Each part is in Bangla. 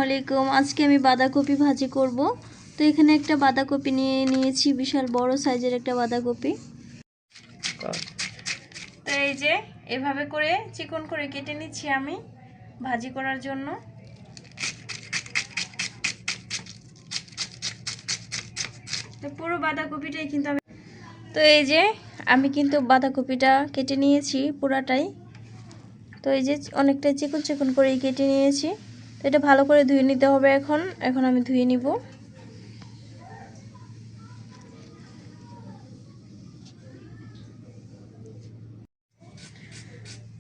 আলাইকুম। আজকে আমি বাঁধাকপি ভাজি করব। তো এখানে একটা বাঁধাকপি নিয়েছি, বিশাল বড় সাইজের একটা বাঁধাকপি। তো এই যে এভাবে করে চিকন করে কেটে নিচ্ছি আমি ভাজি করার জন্য। তো পুরো বাঁধাকপিটাই কিন্তু আমি কিন্তু বাঁধাকপিটা কেটে নিয়েছি পুরাটাই। তো এই যে অনেকটা চিকন চিকন করে কেটে নিয়েছি। তো এটা ভালো করে ধুয়ে নিতে হবে। এখন আমি ধুয়ে নিব।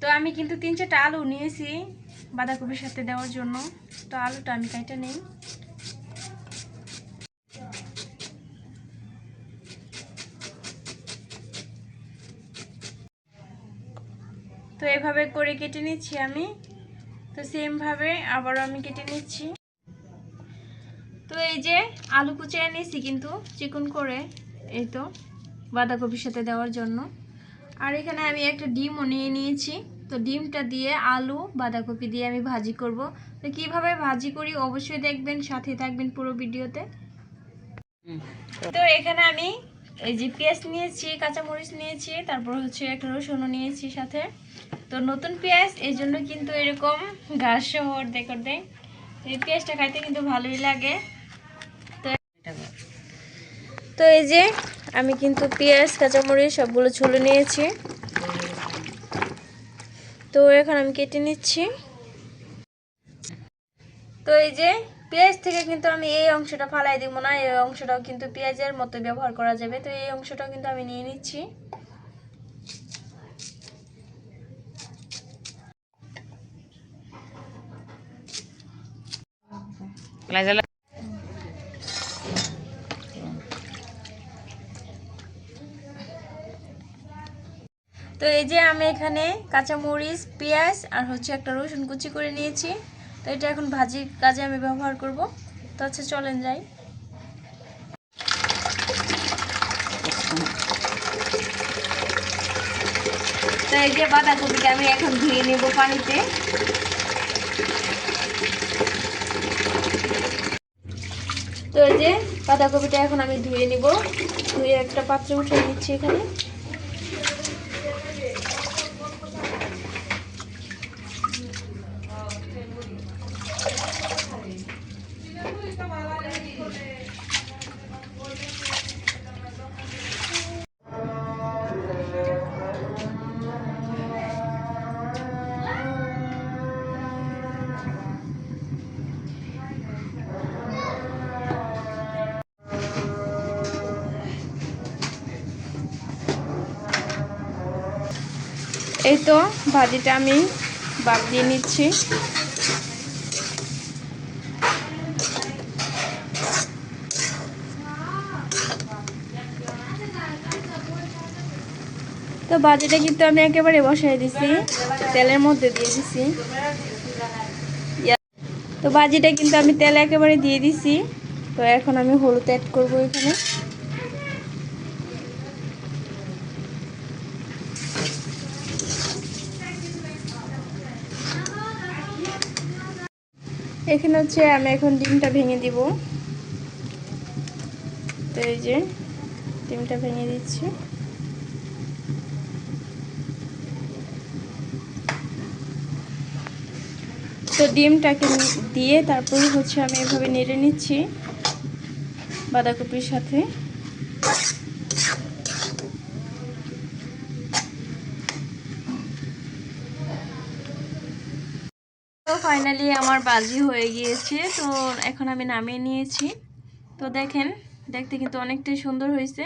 তো আমি কিন্তু 3-4টা আলু নিয়েছি বাঁধাকপির সাথে দেওয়ার জন্য। তো আলুটা আমি কেটে নেই। তো এভাবে করে কেটে নিচ্ছি আমি। তো সেম ভাবে আবারও আমি কেটে নিচ্ছি। তো এই যে আলু কুচিয়ে নিয়েছি কিন্তু চিকন করে, এই তো বাঁধাকপির সাথে দেওয়ার জন্য। আর এখানে আমি একটা ডিমও নিয়ে নিয়েছি। তো ডিমটা দিয়ে আলু বাঁধাকপি দিয়ে আমি ভাজি করব। তো কিভাবে ভাজি করি অবশ্যই দেখবেন, সাথে থাকবেন পুরো ভিডিওতে। তো এখানে আমি এই যে পেঁয়াজ নিয়েছি, কাঁচামরিচ নিয়েছি, তারপর হচ্ছে একটা রসুনও নিয়েছি সাথে। তো নতুন পেঁয়াজ, এই জন্য কিন্তু এরকম ঘাস সহ দেখো দেয়। এই পেঁয়াজটা খাইতে কিন্তু ভালোই লাগে। তো এই যে আমি কিন্তু পেঁয়াজ কাঁচামরিচ সবগুলো ছুলে নিয়েছি। তো এখন আমি কেটে নিচ্ছি। তো এই যে পেঁয়াজ থেকে কিন্তু আমি এই অংশটা ফালাই দিব না, এই অংশটাও কিন্তু পেঁয়াজের মতো ব্যবহার করা যাবে। তো এই অংশটাও কিন্তু আমি নিয়ে নিচ্ছি। তো এই যে আমি এখানে কাঁচামরিচ, পেঁয়াজ আর হচ্ছে একটা রসুন কুচি করে নিয়েছি। তো এটা এখন ভাজি কাজে আমি ব্যবহার করব। তো আচ্ছা চলেন যাই। তো এই যে বাঁধাকপিটা আমি এখন ধুয়ে নেব পানিতে। তো এই যে বাঁধাকপিটা এখন আমি ধুয়ে নিব। ধুয়ে একটা পাত্রে উঠিয়ে নিচ্ছি এখানে। এই তো ভাজিটা আমি বাদ দিয়ে নিচ্ছি। তো ভাজিটা কিন্তু আমি একেবারে বসাই দিছি, তেলের মধ্যে দিয়ে দিছি। তো ভাজিটা কিন্তু আমি তেল একেবারে দিয়ে দিছি। তো এখন আমি হলুদ অ্যাড করবো এখানে। এখানে হচ্ছে আমি এখন ডিমটা ভেঙে দিব। তো এই যে ডিমটা ভেঙে দিচ্ছি। তো ডিমটাকে দিয়ে তারপর হচ্ছে আমি এভাবে নেড়ে নিচ্ছি বাঁধাকপির সাথে। তো ফাইনালি আমার ভাজি হয়ে গিয়েছে। তো এখন আমি নামিয়ে নিয়েছি। তো দেখেন, দেখতে কিন্তু অনেকটাই সুন্দর হয়েছে।